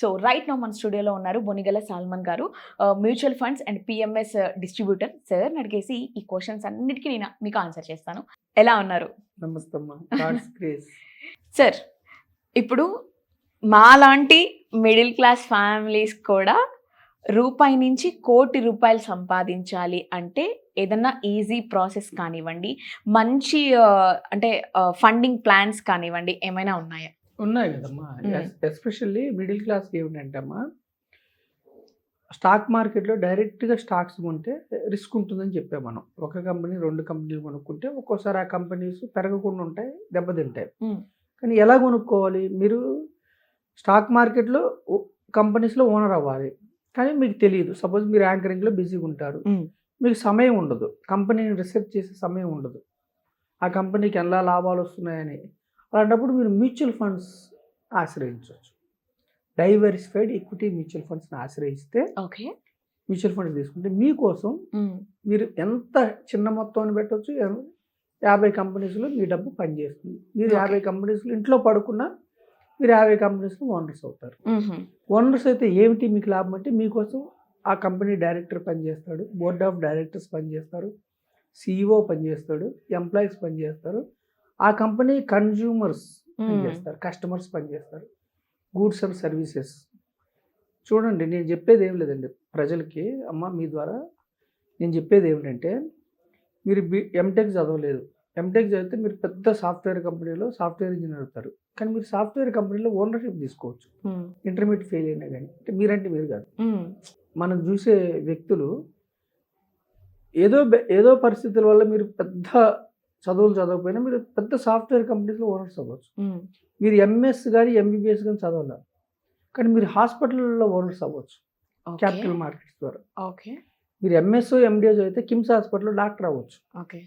So right now మన స్టూడియోలో ఉన్నారు బొనిగల సాల్మన్ గారు, mutual funds and PMS distributor. Sir అడిగేసి ఈ క్వశ్చన్స్ అన్నిటికీ నేను మీకు ఆన్సర్ చేస్తాను. ఎలా ఉన్నారు? నమస్తే అమ్మా. God's grace. సార్, ఇప్పుడు మాలాంటి మిడిల్ క్లాస్ ఫ్యామిలీస్ కూడా రూపాయి నుంచి ₹1,00,00,000 సంపాదించాలి అంటే ఏదన్నా ఈజీ ప్రాసెస్ కానివ్వండి, మంచి అంటే ఫండింగ్ ప్లాన్స్ కానివ్వండి, ఏమైనా ఉన్నాయా? ఉన్నాయి కదమ్మా. ఎస్పెషల్లీ మిడిల్ క్లాస్కి ఏమిటంటే అమ్మా, స్టాక్ మార్కెట్లో డైరెక్ట్గా స్టాక్స్ కొంటే రిస్క్ ఉంటుందని చెప్పాం మనం. ఒక కంపెనీ 2 కంపెనీలు కొనుక్కుంటే ఒక్కోసారి ఆ కంపెనీస్ పెరగకుండా ఉంటాయి, దెబ్బతింటాయి. కానీ ఎలా కొనుక్కోవాలి? మీరు స్టాక్ మార్కెట్లో కంపెనీస్లో ఓనర్ అవ్వాలి, కానీ మీకు తెలియదు. సపోజ్ మీరు యాంకరింగ్లో బిజీగా ఉంటారు, మీకు సమయం ఉండదు, కంపెనీని రీసెర్చ్ చేసే సమయం ఉండదు, ఆ కంపెనీకి ఎలా లాభాలు వస్తున్నాయని. అలాంటప్పుడు మీరు మ్యూచువల్ ఫండ్స్ ఆశ్రయించవచ్చు. డైవర్సిఫైడ్ ఈక్విటీ మ్యూచువల్ ఫండ్స్ని ఆశ్రయిస్తే, ఓకే, మ్యూచువల్ ఫండ్స్ తీసుకుంటే మీకోసం మీరు ఎంత చిన్న మొత్తాన్ని పెట్టవచ్చు, 50 కంపెనీస్లో మీ డబ్బు పనిచేస్తుంది. మీరు 50 కంపెనీస్లో ఇంట్లో పడుకున్నా మీరు 50 కంపెనీస్లో ఓనర్స్ అవుతారు. ఓనర్స్ అయితే ఏమిటి మీకు లాభం అంటే, మీకోసం ఆ కంపెనీ డైరెక్టర్ పనిచేస్తాడు, బోర్డ్ ఆఫ్ డైరెక్టర్స్ పనిచేస్తారు, CEO పనిచేస్తాడు, ఎంప్లాయీస్ పనిచేస్తారు, ఆ కంపెనీ కన్జ్యూమర్స్ పనిచేస్తారు, కస్టమర్స్ పనిచేస్తారు, గూడ్స్ అండ్ సర్వీసెస్. చూడండి, నేను చెప్పేది ఏం లేదండి ప్రజలకి. అమ్మ, మీ ద్వారా నేను చెప్పేది ఏమిటంటే, మీరు ఎంటెక్ చదవలేదు, ఎంటెక్ చదివితే మీరు పెద్ద సాఫ్ట్వేర్ కంపెనీలో సాఫ్ట్వేర్ ఇంజనీర్ అవుతారు, కానీ మీరు సాఫ్ట్వేర్ కంపెనీలో ఓనర్షిప్ తీసుకోవచ్చు, ఇంటర్మీడియట్ ఫెయిల్ అయినా కానీ. అంటే మీరంటే మీరు కాదు, మనం చూసే వ్యక్తులు ఏదో పరిస్థితుల వల్ల మీరు పెద్ద చదువులు చదవకపోయినా మీరు పెద్ద సాఫ్ట్వేర్ కంపెనీస్లో ఓనర్స్ అవ్వచ్చు. మీరు MS కానీ MBBS కానీ చదవాలి, కానీ మీరు హాస్పిటల్లో ఓనర్స్ అవ్వచ్చు క్యాపిటల్ మార్కెట్స్ ద్వారా. ఓకే, మీరు MS MD చదివితే కిమ్స్ హాస్పిటల్లో డాక్టర్ అవ్వచ్చు. ఓకే,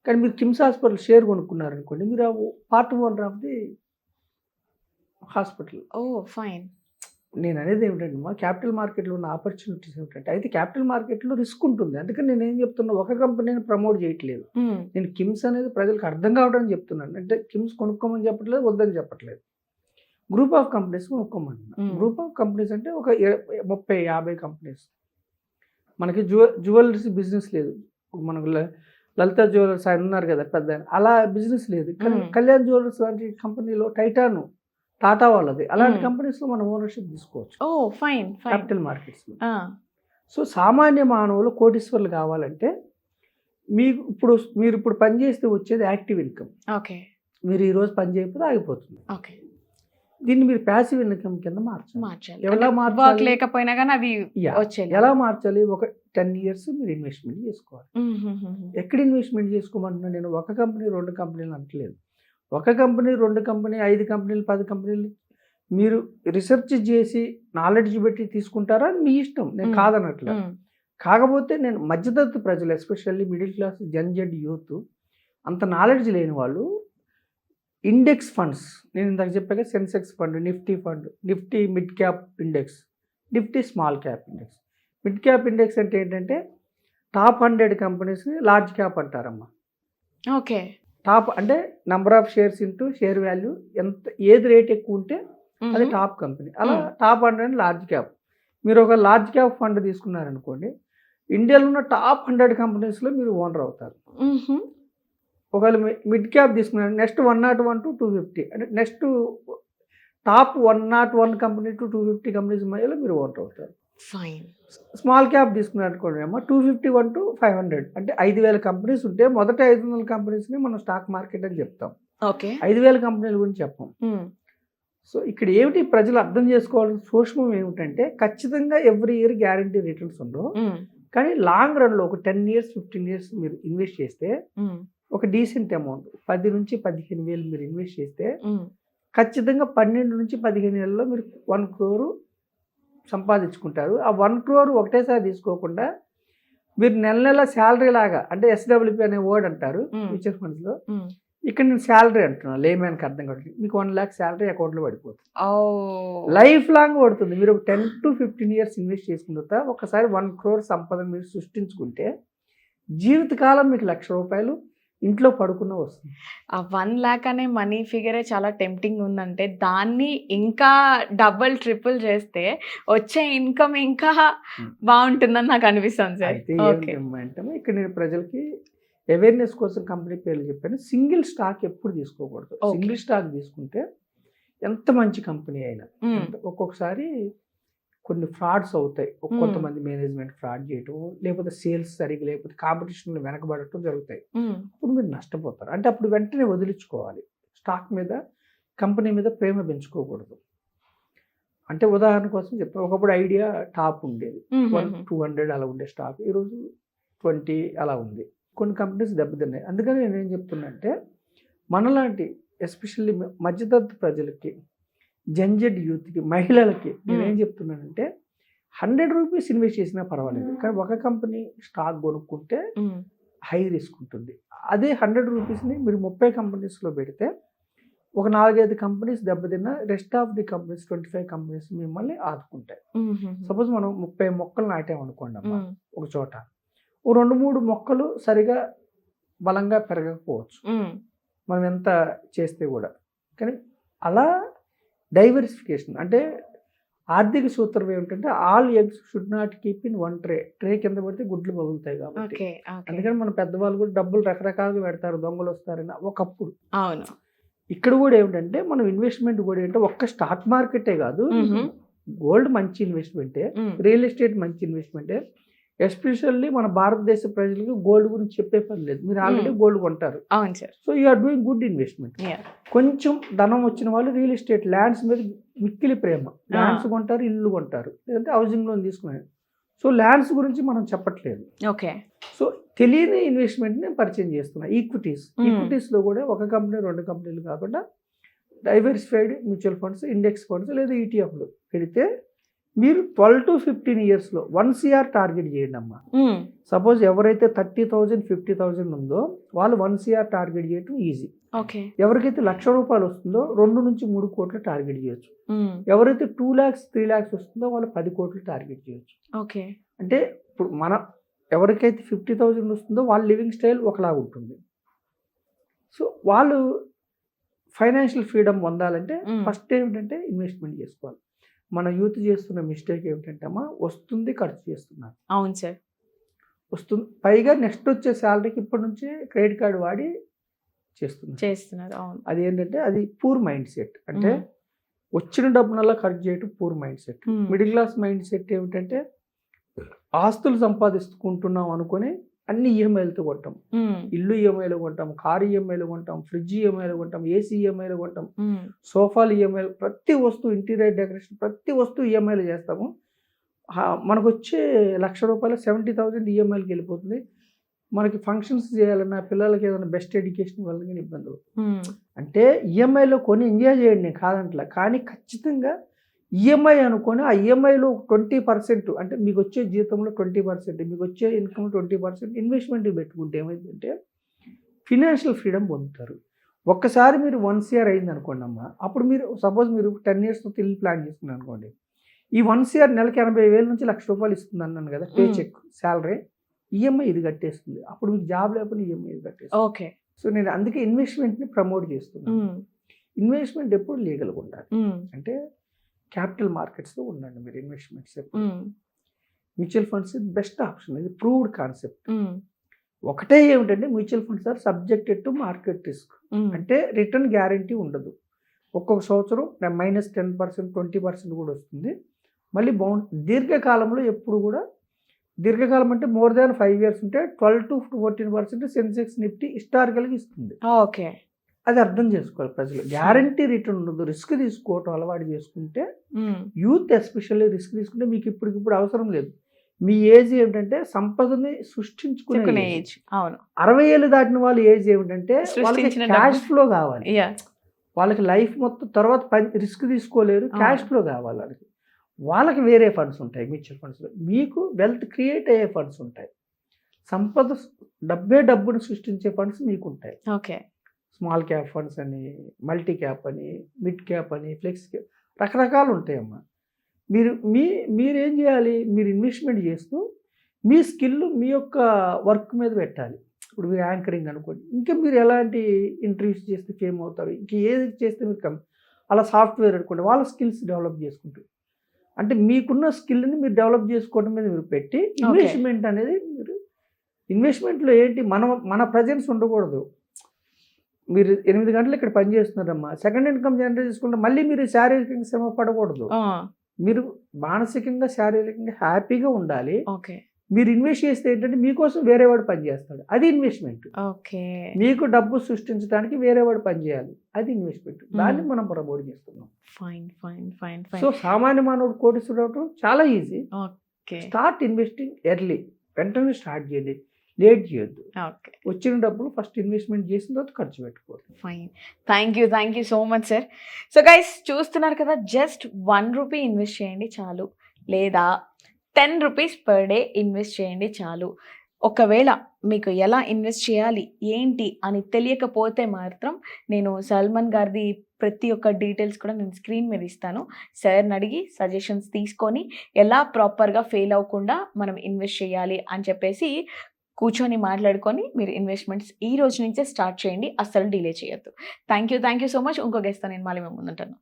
కానీ మీరు కిమ్స్ హాస్పిటల్ షేర్ కొనుక్కున్నారనుకోండి, మీరు part owner of the hospital. Oh fine. నేను అనేది ఏమిటంటే, మా క్యాపిటల్ మార్కెట్లో ఉన్న ఆపర్చునిటీస్ ఏమిటంటే, అయితే క్యాపిటల్ మార్కెట్లో రిస్క్ ఉంటుంది. అందుకని నేను ఏం చెప్తున్నా, ఒక కంపెనీని ప్రమోట్ చేయట్లేదు నేను. కిమ్స్ అనేది ప్రజలకు అర్థం కావడానికి చెప్తున్నాను. అంటే కిమ్స్ కొనుక్కోమని చెప్పట్లేదు, వద్దని చెప్పట్లేదు. గ్రూప్ ఆఫ్ కంపెనీస్ కొనుక్కోమంటున్నా. గ్రూప్ ఆఫ్ కంపెనీస్ అంటే ఒక 30-50 కంపెనీస్. మనకి జ్యువెలరీస్ బిజినెస్ లేదు, మనకు లలిత జ్యువెలర్స్ ఆయన ఉన్నారు కదా పెద్ద, అలా బిజినెస్ లేదు. కానీ కళ్యాణ్ జ్యువెలర్స్ లాంటి కంపెనీలో, టైటాన్ టాటా వాళ్ళది, అలాంటి కంపెనీస్లో మనం ఓనర్షిప్ తీసుకోవచ్చు. ఓ ఫైన్, క్యాపిటల్ మార్కెట్స్లో. సో సామాన్య మానవులు కోటీశ్వర్లు కావాలంటే మీరు ఇప్పుడు పని చేస్తే వచ్చేది యాక్టివ్ ఇన్కమ్. ఓకే, మీరు ఈరోజు పని చేయకపోతే ఆగిపోతుంది. ఓకే, దీన్ని మీరు ప్యాసివ్ ఇన్కమ్ కింద మార్చాలి. ఎలా మార్చాలి? లేకపోయినా కానీ అవి వచ్చేది. ఎలా మార్చాలి? ఒక 10 years మీరు ఇన్వెస్ట్మెంట్ చేసుకోవాలి. ఎక్కడ ఇన్వెస్ట్మెంట్ చేసుకోమంటున్నా నేను? ఒక కంపెనీ 2 కంపెనీలు అంటలేదు. ఒక కంపెనీ 2 కంపెనీ 5 కంపెనీలు 10 కంపెనీలు మీరు రీసెర్చ్ చేసి నాలెడ్జ్ పెట్టి తీసుకుంటారా, మీ ఇష్టం, నేను కాదనట్లేదు. కాకపోతే నేను మధ్యతరగతి ప్రజలు, especially middle class, Z youth, అంత నాలెడ్జ్ లేని వాళ్ళు ఇండెక్స్ ఫండ్స్, నేను ఇందాక చెప్పాక Sensex fund, Nifty fund, Nifty mid cap index, Nifty small cap index. Mid cap index అంటే ఏంటంటే టాప్ 100 కంపెనీస్ని లార్జ్ క్యాప్ అంటారమ్మా. ఓకే, టాప్ అంటే number of shares into share value, ఏది రేట్ ఎక్కువ ఉంటే అది టాప్ కంపెనీ. అలా టాప్ 100 లార్జ్ క్యాప్. మీరు ఒక లార్జ్ క్యాప్ ఫండ్ తీసుకున్నారనుకోండి, ఇండియాలో ఉన్న టాప్ 100 కంపెనీస్లో మీరు ఓనర్ అవుతారు. ఒకవేళ మిడ్ క్యాప్ తీసుకున్నారు, నెక్స్ట్ 101 to 250, అంటే next top 101 company to 250 companies మధ్యలో మీరు ఓనర్ అవుతారు. ఫైన్. స్మాల్ క్యాప్ తీసుకున్నారనుకోండి అమ్మ, 251 to 500, అంటే 5,000 కంపెనీస్ ఉంటే మొదట 500 కంపెనీస్ని మనం స్టాక్ మార్కెట్ అని చెప్తాం. ఓకే, 5,000 కంపెనీల గురించి చెప్పాం. సో ఇక్కడ ఏమిటి ప్రజలు అర్థం చేసుకోవాల్సిన సూక్ష్మం ఏమిటంటే, ఖచ్చితంగా ఎవ్రీ ఇయర్ గ్యారంటీ రిటర్న్స్ ఉండవు, కానీ లాంగ్ రన్లో ఒక 10 years 15 years మీరు ఇన్వెస్ట్ చేస్తే ఒక డీసెంట్ అమౌంట్ 10 నుంచి 15,000 మీరు ఇన్వెస్ట్ చేస్తే ఖచ్చితంగా 12 నుంచి 15 ఏళ్ళలో మీరు 1 crore సంపాదించుకుంటారు. ఆ 1 crore ఒకటేసారి తీసుకోకుండా మీరు నెల శాలరీ లాగా, అంటే SWP అనే వర్డ్ అంటారు మ్యూచువల్ ఫండ్స్లో, ఇక్కడ నేను శాలరీ అంటున్నాను, లేమ్యాన్కి అర్థం కావట్లేదు. మీకు 1 lakh శాలరీ అకౌంట్లో పడిపోతుంది, లైఫ్ లాంగ్ పడుతుంది. మీరు ఒక 10 to 15 years ఇన్వెస్ట్ చేసుకున్న తర్వాత ఒకసారి 1 crore సంపద మీరు సృష్టించుకుంటే జీవితకాలం మీకు ₹1,00,000 ఇంట్లో పడుకున్న వస్తుంది. ఆ 1,00,000 అనే మనీ ఫిగరే చాలా టెంప్టింగ్ ఉందంటే, దాన్ని ఇంకా డబుల్, ట్రిపుల్ చేస్తే వచ్చే ఇన్‌కమ్ ఇంకా బావుంటుందని నాకు అనిపిస్తుంది సార్. అయితే ఓకే. ఏమిటంటే ఇక్కడ నేను ప్రజలకి అవేర్‌నెస్ కోసం కంపెనీ పేర్లు చెప్పాను. సింగిల్ స్టాక్ ఎప్పుడు తీసుకోకూడదు. ఓకే. సింగిల్ స్టాక్ తీసుకుంటే ఎంత మంచి కంపెనీ అయినా ఒక్కొక్కసారి కొన్ని ఫ్రాడ్స్ అవుతాయి. కొంతమంది మేనేజ్మెంట్ ఫ్రాడ్ చేయటం, లేకపోతే సేల్స్ సరిగ్గా లేకపోతే కాంపిటీషన్‌లో వెనకబడటం జరుగుతాయి. అప్పుడు మీరు నష్టపోతారు. అంటే అప్పుడు వెంటనే వదిలించుకోవాలి. స్టాక్ మీద, కంపెనీ మీద ప్రేమ పెంచుకోకూడదు. అంటే ఉదాహరణ కోసం చెప్తాను. ఒకప్పుడు ఐడియా టాప్ ఉండేది. 200 అలా ఉండే స్టాక్. ఈరోజు 20 అలా ఉంది. కొన్ని కంపెనీస్ దెబ్బతిన్నాయి. అందుకని నేనేం చెప్తున్నా అంటే మనలాంటి ఎస్పెషల్లీ మధ్యతరగతి ప్రజలకి, జంజెడ్ యూత్‌కి, మహిళలకి నేనేం చెప్తున్నానంటే ₹100 ఇన్వెస్ట్ చేసినా పర్వాలేదు. కానీ ఒక కంపెనీ స్టాక్ కొనుక్కుంటే హై రిస్క్ ఉంటుంది. అదే ₹100ని మీరు 30 కంపెనీస్‌లో పెడితే ఒక 4-5 కంపెనీస్ దెబ్బతిన్నా rest of the companies 25 companies మిమ్మల్ని ఆదుకుంటాయి. సపోజ్ మనం 30 మొక్కలు నాటామనుకోండి అమ్మా ఒక చోట. ఓ 2-3 మొక్కలు సరిగా బలంగా పెరగకపోవచ్చు. మనం ఎంత చేస్తే కూడా. కానీ అలా డైవర్సిఫికేషన్ అంటే ఆర్థిక సూత్రం ఏమిటంటే all eggs should not keep in one tray. Tray కింద పడితే గుడ్లు పగులుతాయి కాబట్టి. అందుకని మన పెద్దవాళ్ళు కూడా డబ్బులు రకరకాలుగా పెడతారు, దొంగలు వస్తారని ఒకప్పుడు. అవును. ఇక్కడ కూడా ఏమిటంటే మనం ఇన్వెస్ట్మెంట్ కూడా ఏంటంటే ఒక్క స్టాక్ మార్కెటే కాదు, గోల్డ్ మంచి ఇన్వెస్ట్మెంటే, రియల్ ఎస్టేట్ మంచి ఇన్వెస్ట్మెంటే. ఎస్పెషల్లీ మన భారతదేశ ప్రజలకు గోల్డ్ గురించి చెప్పే పని లేదు. మీరు ఆల్రెడీ గోల్డ్ కొంటారు. అవును sir. So you are doing good investment. కొంచెం ధనం వచ్చిన వాళ్ళు రియల్ ఎస్టేట్ ల్యాండ్స్ మీద మిక్కిలి ప్రేమ. ల్యాండ్స్ కొంటారు, ఇల్లు కొంటారు, లేదంటే హౌసింగ్ లోన్ తీసుకున్నారు. సో ల్యాండ్స్ గురించి మనం చెప్పట్లేదు. ఓకే. సో తెలియని ఇన్వెస్ట్మెంట్ని పరిచయం చేస్తున్నా. ఈక్విటీస్లో కూడా ఒక కంపెనీ 2 కంపెనీలు కాకుండా diversified mutual funds, index funds లేదా ఈటీఎఫ్లు పెడితే మీరు 12 to 15 ఇయర్స్లో 1 CR టార్గెట్ చేయండి అమ్మా. సపోజ్ ఎవరైతే 30,000, 50,000 ఉందో వాళ్ళు 1 CR టార్గెట్ చేయడం ఈజీ. ఎవరికైతే ₹1,00,000 వస్తుందో 2 నుంచి 3 కోట్లు టార్గెట్ చేయొచ్చు. ఎవరైతే 2 lakhs, 3 lakhs వస్తుందో వాళ్ళు 10 కోట్లు టార్గెట్ చేయొచ్చు. అంటే ఇప్పుడు ఎవరికైతే 50,000 వస్తుందో వాళ్ళ లివింగ్ స్టైల్ ఒకలాగా ఉంటుంది. సో వాళ్ళు ఫైనాన్షియల్ ఫ్రీడమ్ పొందాలంటే ఫస్ట్ ఏమిటంటే ఇన్వెస్ట్మెంట్ చేసుకోవాలి. మన యూత్ చేస్తున్న మిస్టేక్ ఏమిటంటే అమ్మా వస్తుంది ఖర్చు చేస్తున్నారు. అవును సార్. వస్తుంది, పైగా నెక్స్ట్ వచ్చే శాలరీకి ఇప్పటి నుంచి క్రెడిట్ కార్డు వాడి చేస్తున్నారు. అది ఏంటంటే అది పూర్ మైండ్ సెట్. అంటే వచ్చిన డబ్బునల్లా ఖర్చు చేయటం poor mind set. Middle class mind set ఏమిటంటే ఆస్తులు సంపాదించుకుంటున్నాం అనుకుని అన్ని ఈఎంఐలతో కొంటాం. ఇల్లు ఈఎంఐలు కొంటాం, కారు ఈఎంఐలు కొంటాం, ఫ్రిడ్జ్ ఈఎంఐలు కొంటాం, ఏసీ ఈఎంఐలు కొంటాం, సోఫాలు ఈఎంఐలు, ప్రతి వస్తువు, ఇంటీరియర్ డెకరేషన్ ప్రతి వస్తువు ఈఎంఐలు చేస్తాము. మనకు వచ్చే ₹1,00,000 70,000 ఈఎంఐలకి వెళ్ళిపోతుంది. మనకి ఫంక్షన్స్ చేయాలన్నా, పిల్లలకి ఏదైనా బెస్ట్ ఎడ్యుకేషన్ ఇవ్వాలని ఇబ్బంది అవుతుంది. అంటే ఈఎంఐలో కొని ఎంజాయ్ చేయండి నేను కాదంటలా, కానీ ఖచ్చితంగా ఈఎంఐ అనుకొని ఆ ఈఎంఐలో 20% అంటే మీకు వచ్చే జీతంలో 20%, మీకు వచ్చే ఇన్కమ్ 20% ఇన్వెస్ట్మెంట్ పెట్టుకుంటే ఏమైందంటే ఫినాన్షియల్ ఫ్రీడమ్ పొందుతారు. ఒక్కసారి మీరు 1 CR అయింది అనుకోండి అమ్మా, అప్పుడు మీరు సపోజ్ మీరు 10 years ఇల్లు ప్లాన్ చేసుకున్నారు అనుకోండి, ఈ 1 CR నెలకి 80,000 నుంచి ₹1,00,000 ఇస్తుంది అన్నాను కదా, పే చెక్ శాలరీ, ఈఎంఐ ఇది కట్టేస్తుంది. అప్పుడు మీకు జాబ్ లేకపోతే ఈఎంఐ ఇది కట్టేస్తుంది. సో నేను అందుకే ఇన్వెస్ట్మెంట్ని ప్రమోట్ చేస్తున్నాను. ఇన్వెస్ట్మెంట్ ఎప్పుడు లీగల్గా ఉండాలి. అంటే క్యాపిటల్ మార్కెట్స్లో ఉండండి మీరు investments. Mutual funds best option, ఇది ప్రూవ్డ్ కాన్సెప్ట్. ఒకటే ఏమిటంటే mutual funds are subjected to market risk. అంటే రిటర్న్ గ్యారంటీ ఉండదు. ఒక్కొక్క సంవత్సరం -10%, 20% కూడా వస్తుంది. మళ్ళీ దీర్ఘకాలంలో ఎప్పుడు కూడా, దీర్ఘకాలం అంటే మోర్ దాన్ 5 years ఉంటే 12 to 14% సెన్సెక్స్ నిఫ్టీ హిస్టారికల్గా ఇస్తుంది. అది అర్థం చేసుకోవాలి ప్రజలు. గ్యారంటీ రిటర్న్ ఉండదు. రిస్క్ తీసుకోవటం అలవాటు చేసుకుంటే, యూత్ ఎస్పెషల్లీ రిస్క్ తీసుకుంటే మీకు ఇప్పటికిప్పుడు అవసరం లేదు. మీ ఏజ్ ఏమిటంటే సంపదని సృష్టించుకునే ఏజ్. 60 ఏళ్ళు దాటిన వాళ్ళ ఏజ్ ఏమిటంటే వాళ్ళకి క్యాష్ ఫ్లో కావాలి. వాళ్ళకి లైఫ్ మొత్తం తర్వాత రిస్క్ తీసుకోలేరు, క్యాష్ ఫ్లో కావాలి. వాళ్ళకి వేరే ఫండ్స్ ఉంటాయి మ్యూచువల్ ఫండ్స్లో. మీకు వెల్త్ క్రియేట్ అయ్యే ఫండ్స్ ఉంటాయి. సంపద డబ్బును సృష్టించే ఫండ్స్ మీకు ఉంటాయి. స్మాల్ క్యాప్ ఫండ్స్ అని, మల్టీ క్యాప్ అని, మిడ్ క్యాప్ అని, ఫ్లెక్స్ క్యాప్, రకరకాలు ఉంటాయమ్మా. మీరేం చేయాలి, మీరు ఇన్వెస్ట్మెంట్ చేస్తూ మీ స్కిల్ మీ యొక్క వర్క్ మీద పెట్టాలి. ఇప్పుడు మీరు యాంకరింగ్ అనుకోండి, ఇంకా మీరు ఎలాంటి ఇంటర్వ్యూస్ చేస్తే ఫేమ్ అవుతారు, ఇంకా ఏది చేస్తే మీకు అలా సాఫ్ట్వేర్ అనుకోండి, వాళ్ళ స్కిల్స్ డెవలప్ చేసుకుంటారు. అంటే మీకున్న స్కిల్ని మీరు డెవలప్ చేసుకోవడం మీద మీరు పెట్టి ఇన్వెస్ట్మెంట్ అనేది మీరు ఇన్వెస్ట్మెంట్లో ఏంటి మన ప్రజెన్స్ ఉండకూడదు. మీరు 8 గంటలు ఇక్కడ పని చేస్తున్నారమ్మా, సెకండ్ ఇన్కమ్ జనరేట్ చేసుకుంటే మళ్ళీ మీరు శారీరకంగా శ్రమ పడకూడదు. మీరు మానసికంగా శారీరకంగా హ్యాపీగా ఉండాలి. ఓకే. మీరు ఇన్వెస్ట్ చేస్తే ఏంటంటే మీకోసం వేరే వాడు పని చేస్తాడు, అది ఇన్వెస్ట్మెంట్. ఓకే. మీకు డబ్బు సృష్టించడానికి వేరే వాడు పని చేయాలి, అది ఇన్వెస్ట్మెంట్. దాన్ని మనం ప్రమోట్ చేస్తున్నాం. ఫైన్ ఫైన్ ఫైన్ సో సామాన్య మానవుడు కోటీశ్వరుడు అవడం చాలా easy. Okay. Start investing early, వెంటనే స్టార్ట్ చేయండి, లేట్ చేయొద్దు. ఓకే. వచ్చిన డబ్బులు ఫస్ట్ ఇన్వెస్ట్మెంట్ చేసిన తర్వాత ఖర్చు పెట్టుకోవాలి. Fine. Thank you so much sir. So guys చూస్తున్నారు కదా, జస్ట్ 1 రూపీ ఇన్వెస్ట్ చేయండి చాలు, లేదా 10 రూపీస్ పర్ డే ఇన్వెస్ట్ చేయండి చాలు. ఒకవేళ మీకు ఎలా ఇన్వెస్ట్ చేయాలి ఏంటి అని తెలియకపోతే మాత్రం నేను సల్మాన్ గారిది ప్రతి ఒక్క డీటెయిల్స్ కూడా నేను స్క్రీన్ మీద ఇస్తాను. సార్ని అడిగి సజెషన్స్ తీసుకొని ఎలా ప్రాపర్గా ఫెయిల్ అవ్వకుండా మనం ఇన్వెస్ట్ చేయాలి అని చెప్పేసి కూర్చొని మాట్లాడుకొని మీరు ఇన్వెస్ట్మెంట్స్ ఈ రోజు నుంచే స్టార్ట్ చేయండి, అస్సలు డిలే చేయొద్దు. Thank you so much. ఇంకో గెస్ట్తో నేను మళ్ళీ మేము ముందుంటాను.